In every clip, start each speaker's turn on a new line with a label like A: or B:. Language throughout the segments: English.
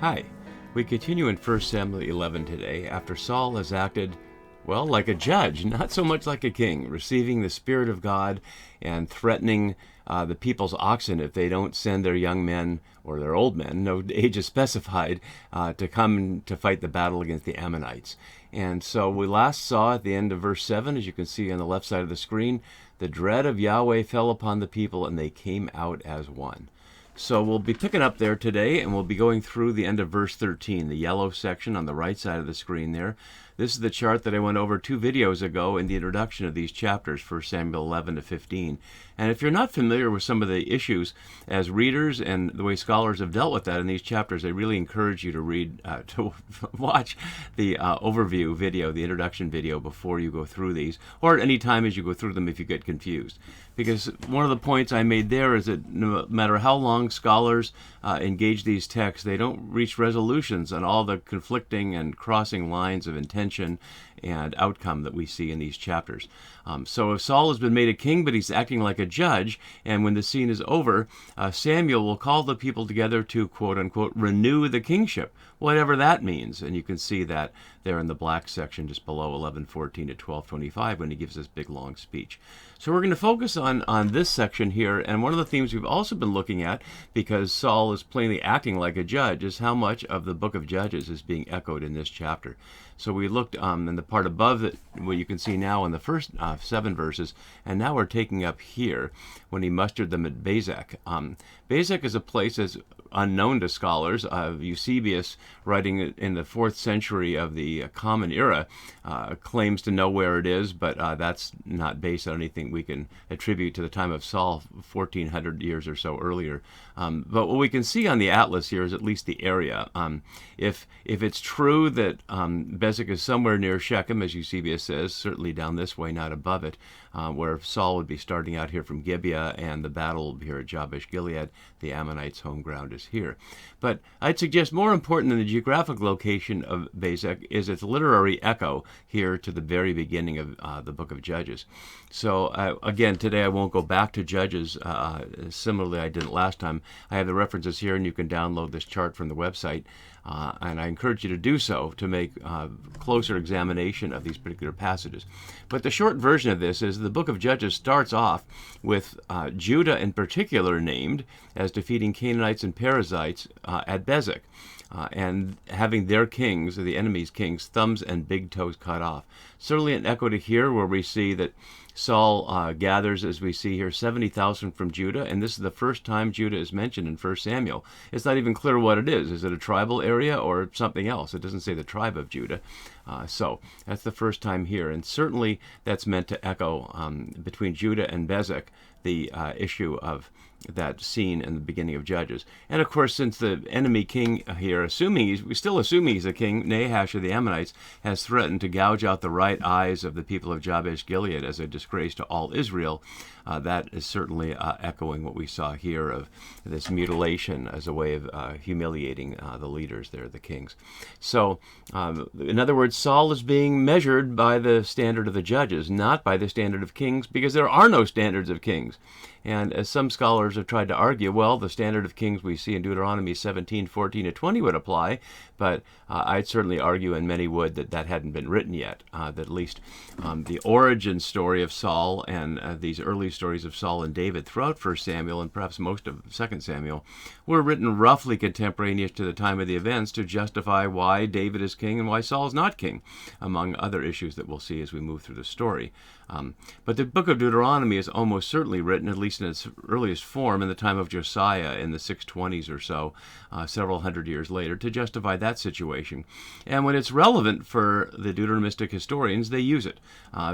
A: Hi. We continue in 1 Samuel 11 today after Saul has acted, well, like a judge, not so much like a king, receiving the Spirit of God and threatening the people's oxen if they don't send their young men or their old men, no age is specified, to come to fight the battle against the Ammonites. And so we last saw at the end of verse 7, as you can see on the left side of the screen, the dread of Yahweh fell upon the people and they came out as one. So we'll be picking up there today, and we'll be going through the end of verse 13, the yellow section on the right side of the screen there. This is the chart that I went over 2 videos ago in the introduction of these chapters, 1 Samuel 11 to 15. And if you're not familiar with some of the issues as readers and the way scholars have dealt with that in these chapters, I really encourage you to read, to watch the overview video, the introduction video, before you go through these, or at any time as you go through them if you get confused. Because one of the points I made there is that no matter how long scholars engage these texts, they don't reach resolutions on all the conflicting and crossing lines of intention and outcome that we see in these chapters. So if Saul has been made a king, but he's acting like a judge, and when the scene is over, Samuel will call the people together to, quote-unquote, renew the kingship, whatever that means. And you can see that there in the black section just below 11:14 to 12:25 when he gives this big, long speech. So we're going to focus on this section here, and one of the themes we've also been looking at, because Saul is plainly acting like a judge, is how much of the book of Judges is being echoed in this chapter. So we looked in the part above it, what you can see now in the first 7 verses, and now we're taking up here when he mustered them at Bezek. Bezek is a place that's unknown to scholars. Eusebius, writing in the 4th century of the Common Era, claims to know where it is, but that's not based on anything we can attribute to the time of Saul, 1400 years or so earlier. But what we can see on the atlas here is at least the area. If it's true that Bezek is somewhere near Shechem, as Eusebius says, certainly down this way, not above it, where Saul would be starting out here from Gibeah, and the battle will be here at Jabesh Gilead. The Ammonites' home ground is here. But I'd suggest more important than the geographic location of Bezek is its literary echo here to the very beginning of the book of Judges. So again, today I won't go back to Judges. Similarly, I didn't last time. I have the references here, and you can download this chart from the website. And I encourage you to do so to make closer examination of these particular passages. But the short version of this is the book of Judges starts off with Judah in particular named as defeating Canaanites and Perizzites at Bezek, and having their kings, or the enemy's kings, thumbs and big toes cut off. Certainly an echo to here, where we see that Saul gathers, as we see here, 70,000 from Judah, and this is the first time Judah is mentioned in 1 Samuel. It's not even clear what it is. Is it a tribal area or something else? It doesn't say the tribe of Judah. So that's the first time here, and certainly that's meant to echo between Judah and Bezek the issue of that scene in the beginning of Judges. And of course, since the enemy king here, we're still assuming he's a king, Nahash of the Ammonites, has threatened to gouge out the right eyes of the people of Jabesh Gilead as a disgrace to all Israel, that is certainly echoing what we saw here of this mutilation as a way of humiliating the leaders there, the kings. So, in other words, Saul is being measured by the standard of the judges, not by the standard of kings, because there are no standards of kings. And as some scholars have tried to argue, well, the standard of kings we see in Deuteronomy 17:14 to 20 would apply, but I'd certainly argue, and many would, that that hadn't been written yet, that at least the origin story of Saul and these early stories of Saul and David throughout 1 Samuel and perhaps most of 2 Samuel were written roughly contemporaneous to the time of the events to justify why David is king and why Saul is not king, among other issues that we'll see as we move through the story. But the book of Deuteronomy is almost certainly written, at least in its earliest form, in the time of Josiah in the 620s or so, several hundred years later, to justify that situation. And when it's relevant for the Deuteronomistic historians, they use it.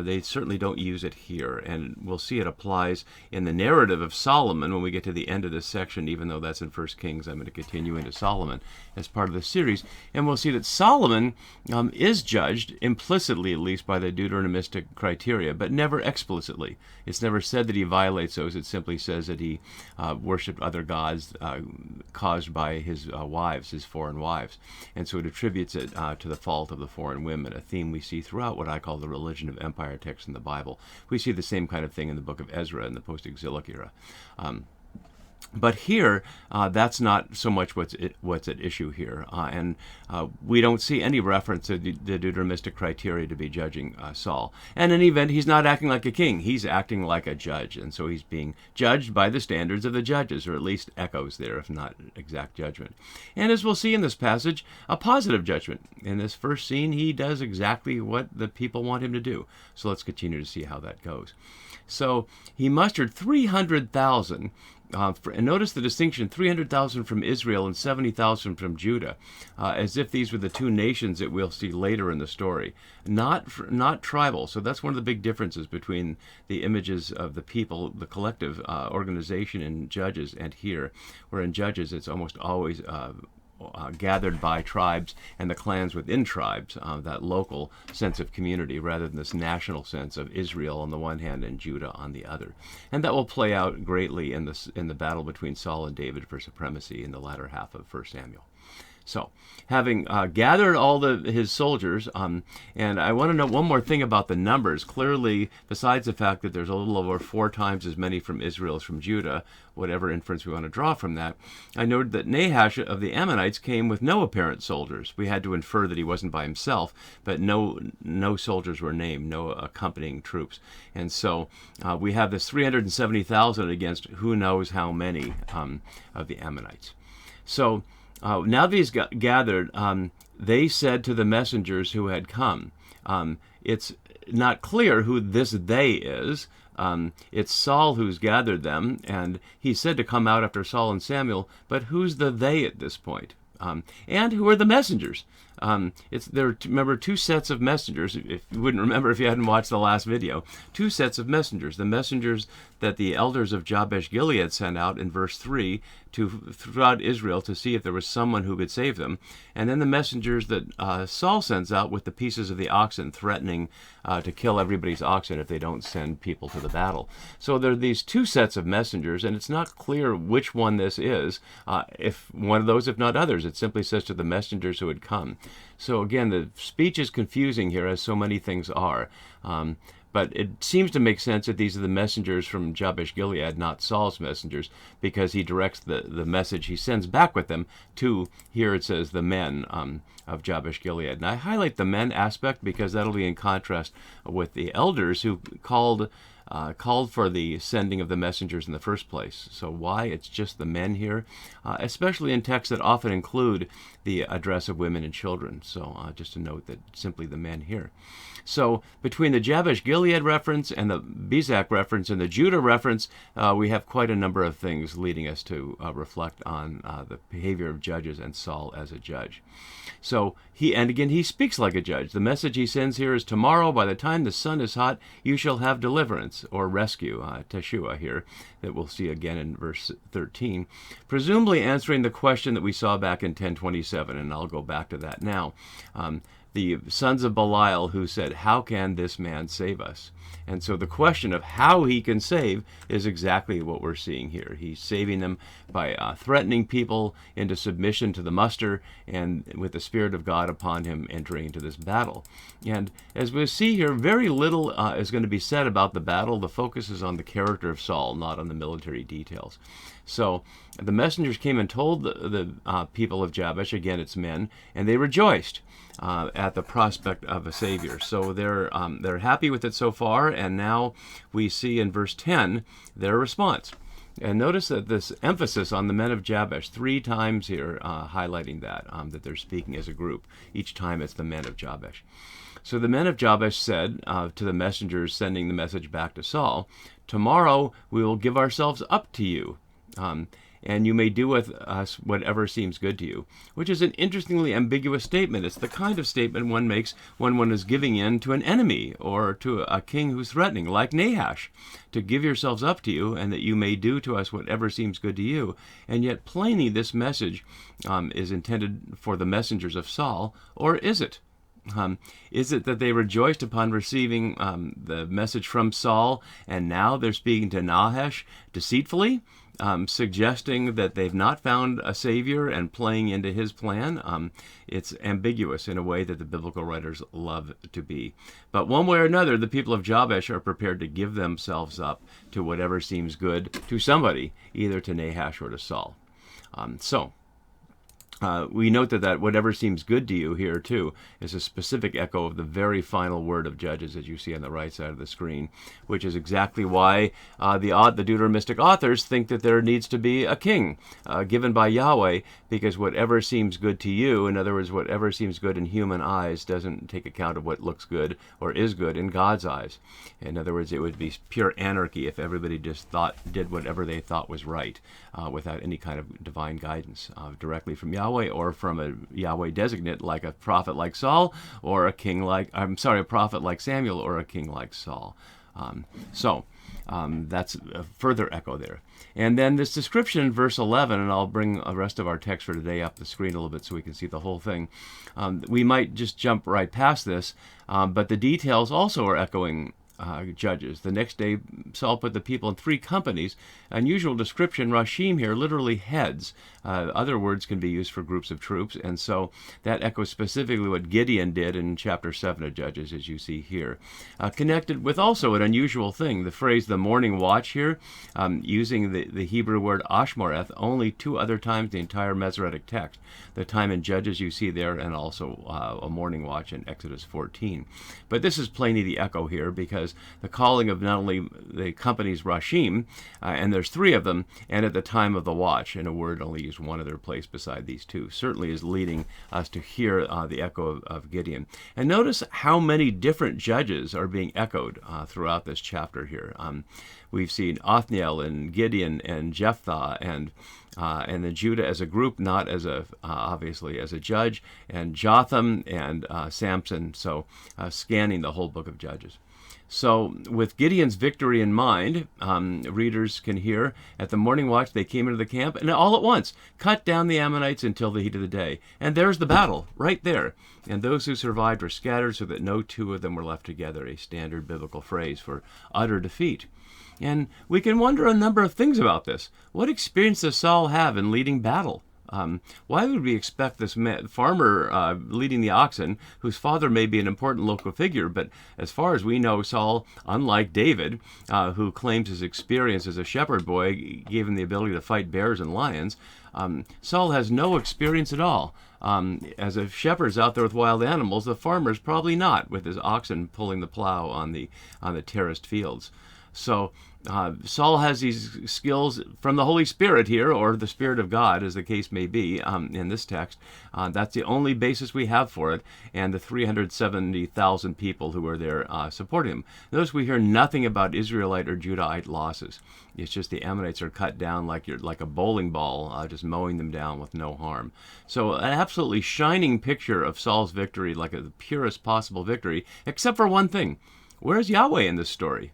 A: They certainly don't use it here, and we'll see it applies in the narrative of Solomon when we get to the end of this section, even though that's in 1 Kings. I'm going to continue into Solomon as part of the series, and we'll see that Solomon is judged, implicitly at least, by the Deuteronomistic criteria, but never explicitly. It's never said that he violates those. It simply says that he worshipped other gods caused by his wives, his foreign wives. And so it attributes it to the fault of the foreign women, a theme we see throughout what I call the religion of empire text in the Bible. We see the same kind of thing in the book of Ezra in the post-exilic era. But here, that's not so much what's at issue here, and we don't see any reference to the Deuteronomistic criteria to be judging Saul. And in any event, he's not acting like a king; he's acting like a judge, and so he's being judged by the standards of the judges, or at least echoes there, if not exact judgment. And as we'll see in this passage, a positive judgment. In this first scene, he does exactly what the people want him to do. So let's continue to see how that goes. So he mustered 300,000. And notice the distinction, 300,000 from Israel and 70,000 from Judah, as if these were the two nations that we'll see later in the story. Not tribal. So that's one of the big differences between the images of the people, the collective organization in Judges, and here, where in Judges it's almost always gathered by tribes and the clans within tribes, that local sense of community rather than this national sense of Israel on the one hand and Judah on the other. And that will play out greatly in the battle between Saul and David for supremacy in the latter half of 1 Samuel. So, having gathered all his soldiers, and I want to note one more thing about the numbers. Clearly, besides the fact that there's a little over 4 times as many from Israel as from Judah, whatever inference we want to draw from that, I noted that Nahash of the Ammonites came with no apparent soldiers. We had to infer that he wasn't by himself, but no soldiers were named, no accompanying troops. And so we have this 370,000 against who knows how many of the Ammonites. So, now these gathered, they said to the messengers who had come. It's not clear who this they is. It's Saul who's gathered them, and he said to come out after Saul and Samuel, but who's the they at this point? And who are the messengers? Remember, 2 sets of messengers. If you wouldn't remember if you hadn't watched the last video, 2 sets of messengers. The messengers that the elders of Jabesh Gilead sent out in verse 3 throughout Israel to see if there was someone who could save them, and then the messengers that Saul sends out with the pieces of the oxen, threatening to kill everybody's oxen if they don't send people to the battle. So there are these 2 sets of messengers, and it's not clear which one this is. If one of those, if not others, it simply says to the messengers who had come. So again, the speech is confusing here, as so many things are. But it seems to make sense that these are the messengers from Jabesh Gilead, not Saul's messengers, because he directs the message he sends back with them to, here it says, the men of Jabesh Gilead. And I highlight the men aspect because that'll be in contrast with the elders who called for the sending of the messengers in the first place. So why it's just the men here, especially in texts that often include the address of women and children. So just to note that simply the men here. So between the Jabesh Gilead reference and the Bezak reference and the Judah reference, we have quite a number of things leading us to reflect on the behavior of judges and Saul as a judge. So he speaks like a judge. The message he sends here is, tomorrow, by the time the sun is hot, you shall have deliverance, or rescue, Teshua here, that we'll see again in verse 13, presumably answering the question that we saw back in 10:27, and I'll go back to that now. The sons of Belial who said, how can this man save us? And so the question of how he can save is exactly what we're seeing here. He's saving them by threatening people into submission to the muster, and with the Spirit of God upon him entering into this battle. And as we see here, very little is going to be said about the battle. The focus is on the character of Saul, not on the military details. So the messengers came and told the people of Jabesh, again it's men, and they rejoiced at the prospect of a Savior. So they're happy with it so far, and now we see in verse 10 their response. And notice that this emphasis on the men of Jabesh, 3 times here, highlighting that they're speaking as a group. Each time it's the men of Jabesh. So the men of Jabesh said to the messengers sending the message back to Saul, tomorrow we will give ourselves up to you, and you may do with us whatever seems good to you, which is an interestingly ambiguous statement. It's the kind of statement one makes when one is giving in to an enemy or to a king who's threatening, like Nahash, to give yourselves up to you and that you may do to us whatever seems good to you. And yet plainly this message is intended for the messengers of Saul, or is it? Is it that they rejoiced upon receiving the message from Saul, and now they're speaking to Nahash deceitfully? suggesting that they've not found a savior and playing into his plan. It's ambiguous in a way that the biblical writers love to be. But one way or another, the people of Jabesh are prepared to give themselves up to whatever seems good to somebody, either to Nahash or to Saul. We note that whatever seems good to you here, too, is a specific echo of the very final word of Judges, as you see on the right side of the screen, which is exactly why the Deuteronomistic authors think that there needs to be a king given by Yahweh, because whatever seems good to you, in other words, whatever seems good in human eyes, doesn't take account of what looks good or is good in God's eyes. In other words, it would be pure anarchy if everybody just did whatever they thought was right without any kind of divine guidance directly from Yahweh, or from a Yahweh designate like a prophet like Saul, or a prophet like Samuel, or a king like Saul. That's a further echo there. And then this description in verse 11, and I'll bring the rest of our text for today up the screen a little bit so we can see the whole thing. We might just jump right past this, but the details also are echoing Judges. The next day, Saul put the people in 3 companies. Unusual description, Rashim here, literally heads. Other words can be used for groups of troops, and so that echoes specifically what Gideon did in chapter 7 of Judges, as you see here. Connected with also an unusual thing, the phrase the morning watch here, using the Hebrew word Ashmoreth only 2 other times in the entire Masoretic text. The time in Judges you see there, and also a morning watch in Exodus 14. But this is plainly the echo here, because the calling of not only the companies Rashim, and there's 3 of them, and at the time of the watch, and a word only used one other place beside these 2, certainly is leading us to hear the echo of Gideon. And notice how many different judges are being echoed throughout this chapter here. We've seen Othniel and Gideon and Jephthah and then Judah as a group, not as obviously as a judge, and Jotham and Samson, so scanning the whole book of Judges. So with Gideon's victory in mind, readers can hear, at the morning watch they came into the camp and all at once cut down the Ammonites until the heat of the day. And there's the battle, right there. And those who survived were scattered so that no 2 of them were left together, a standard biblical phrase for utter defeat. And we can wonder a number of things about this. What experience does Saul have in leading battle? Why would we expect this farmer leading the oxen, whose father may be an important local figure, but as far as we know, Saul, unlike David, who claims his experience as a shepherd boy gave him the ability to fight bears and lions, Saul has no experience at all. As a shepherd's out there with wild animals, the farmer's probably not, with his oxen pulling the plow on the terraced fields. So Saul has these skills from the Holy Spirit here, or the Spirit of God, as the case may be, in this text. That's the only basis we have for it, and the 370,000 people who are there supporting him. Notice we hear nothing about Israelite or Judahite losses. It's just the Ammonites are cut down like a bowling ball, just mowing them down with no harm. So an absolutely shining picture of Saul's victory, like the purest possible victory, except for one thing. Where's Yahweh in this story?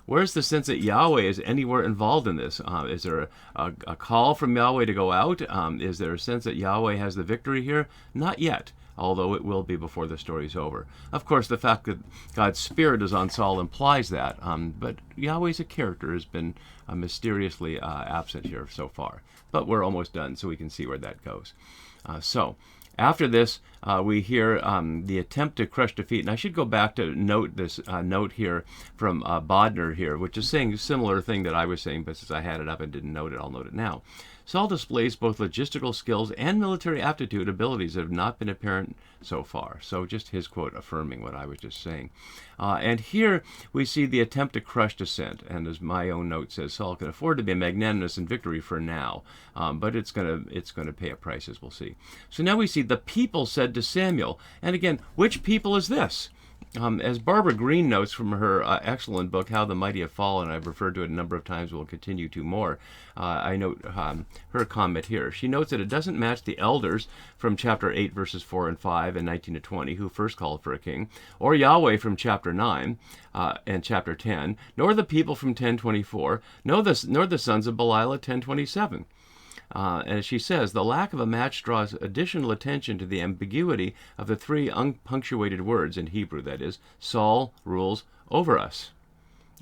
A: Where's the sense that Yahweh is anywhere involved in this? Is there a call from Yahweh to go out? Is there a sense that Yahweh has the victory here? Not yet, although it will be before the story's over. Of course, the fact that God's Spirit is on Saul implies that, but Yahweh as a character has been mysteriously absent here so far. But we're almost done, so we can see where that goes. After this, we hear the attempt to crush defeat. And I should go back to note this note here from Bodner here, which is saying a similar thing that I was saying, but since I had it up and didn't note it, I'll note it now. Saul displays both logistical skills and military aptitude abilities that have not been apparent so far. So just his quote affirming what I was just saying. And here we see the attempt to crush dissent. And as my own note says, Saul can afford to be magnanimous in victory for now, but it's going to pay a price, as we'll see. So now we see the people said to Samuel. And again, which people is this? As Barbara Green notes from her excellent book, How the Mighty Have Fallen, I've referred to it a number of times, we'll continue to more, I note her comment here. She notes that it doesn't match the elders from chapter 8, verses 4 and 5 and 19 to 20, who first called for a king, or Yahweh from chapter 9 and chapter 10, nor the people from 10:24, nor the sons of Belial 10:27. As she says, the lack of a match draws additional attention to the ambiguity of the 3 unpunctuated words in Hebrew, that is, Saul rules over us.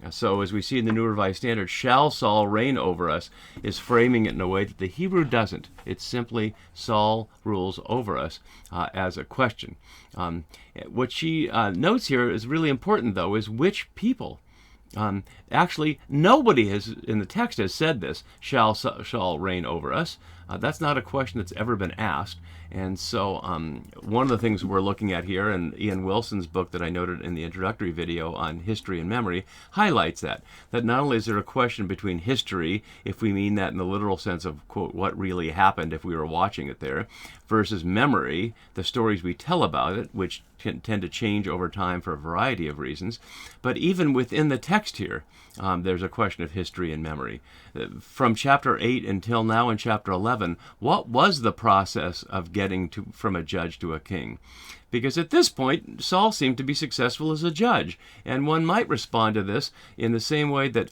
A: So as we see in the New Revised Standard, shall Saul reign over us is framing it in a way that the Hebrew doesn't. It's simply Saul rules over us as a question. What she notes here is really important, though, is which people. Actually, nobody in the text has said this, shall reign over us. That's not a question that's ever been asked. And so one of the things we're looking at here, and Ian Wilson's book that I noted in the introductory video on history and memory, highlights that not only is there a question between history, if we mean that in the literal sense of, quote, what really happened if we were watching it there, versus memory, the stories we tell about it, which tend to change over time for a variety of reasons. But even within the text here, there's a question of history and memory. From chapter 8 until now in chapter 11, what was the process of getting from a judge to a king? Because at this point, Saul seemed to be successful as a judge, and one might respond to this in the same way that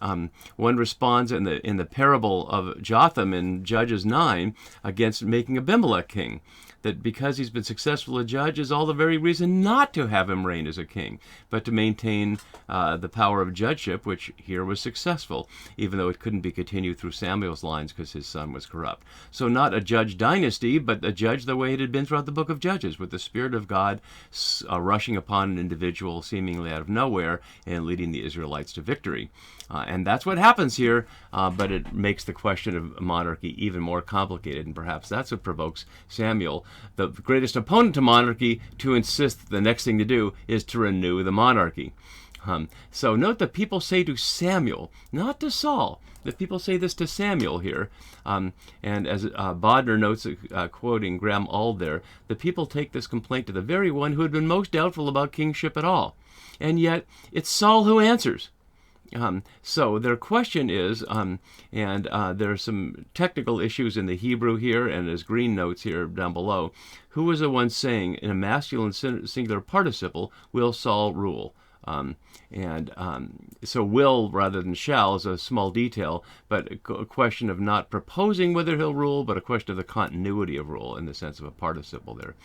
A: one responds in the parable of Jotham in Judges 9 against making Abimelech king. That because he's been successful as a judge is all the very reason not to have him reign as a king, but to maintain the power of judgeship, which here was successful, even though it couldn't be continued through Samuel's lines because his son was corrupt. So not a judge dynasty, but a judge the way it had been throughout the book of Judges, with the Spirit of God rushing upon an individual seemingly out of nowhere and leading the Israelites to victory. And that's what happens here, but it makes the question of monarchy even more complicated, and perhaps that's what provokes Samuel, the greatest opponent to monarchy, to insist that the next thing to do is to renew the monarchy. So note that people say to Samuel, not to Saul. The people say this to Samuel here. And as Bodner notes, quoting Graham Auld there, the people take this complaint to the very one who had been most doubtful about kingship at all. And yet, it's Saul who answers. So their question is, and there are some technical issues in the Hebrew here, and as Green notes here down below, who was the one saying in a masculine singular participle, will Saul rule? So will rather than shall is a small detail, but a question of not proposing whether he'll rule, but a question of the continuity of rule in the sense of a participle there.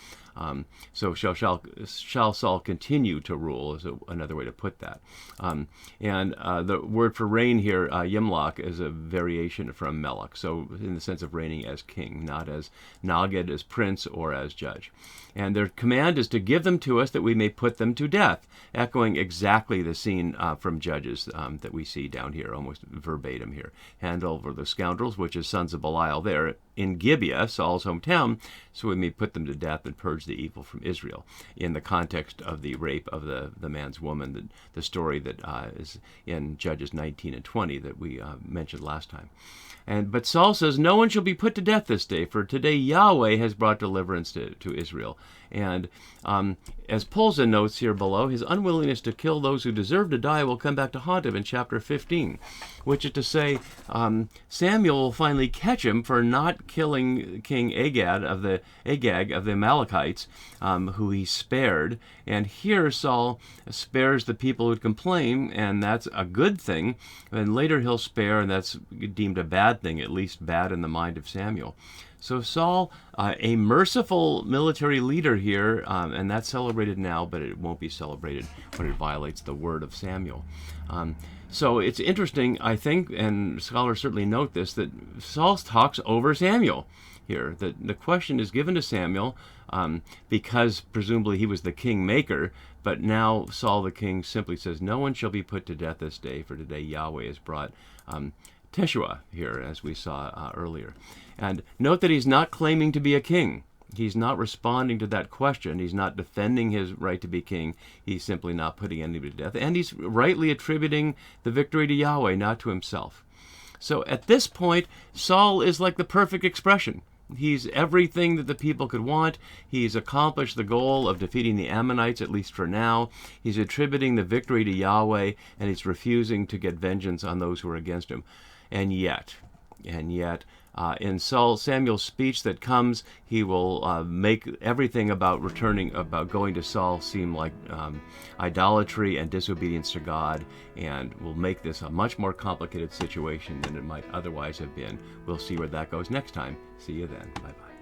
A: So shall Saul continue to rule is another way to put that. The word for reign here, Yimlach, is a variation from Melech, so in the sense of reigning as king, not as Nagid, as prince, or as judge. And their command is to give them to us that we may put them to death, echoing exactly the scene from Judges that we see down here, almost verbatim here. Hand over the scoundrels, which is sons of Belial there, in Gibeah, Saul's hometown, so we may put them to death and purge the evil from Israel, in the context of the rape of the man's woman, the story that is in Judges 19 and 20 that we mentioned last time. But Saul says, no one shall be put to death this day, for today Yahweh has brought deliverance to Israel. And as Polzin notes here below, his unwillingness to kill those who deserve to die will come back to haunt him in chapter 15, which is to say, Samuel will finally catch him for not killing King Agag of the Amalekites, who he spared. And here Saul spares the people who complain, and that's a good thing. And later he'll spare, and that's deemed a bad thing, at least bad in the mind of Samuel. So Saul, a merciful military leader here, and that's celebrated now, but it won't be celebrated when it violates the word of Samuel. So it's interesting, I think, and scholars certainly note this, that Saul talks over Samuel here. The question is given to Samuel because presumably he was the king maker, but now Saul the king simply says, no one shall be put to death this day, for today Yahweh has brought Teshua here, as we saw earlier. And note that he's not claiming to be a king. He's not responding to that question. He's not defending his right to be king. He's simply not putting anybody to death. And he's rightly attributing the victory to Yahweh, not to himself. So at this point, Saul is like the perfect expression. He's everything that the people could want. He's accomplished the goal of defeating the Ammonites, at least for now. He's attributing the victory to Yahweh, and he's refusing to get vengeance on those who are against him. And yet, in Samuel's speech that comes, he will make everything about going to Saul seem like idolatry and disobedience to God, and will make this a much more complicated situation than it might otherwise have been. We'll see where that goes next time. See you then. Bye-bye.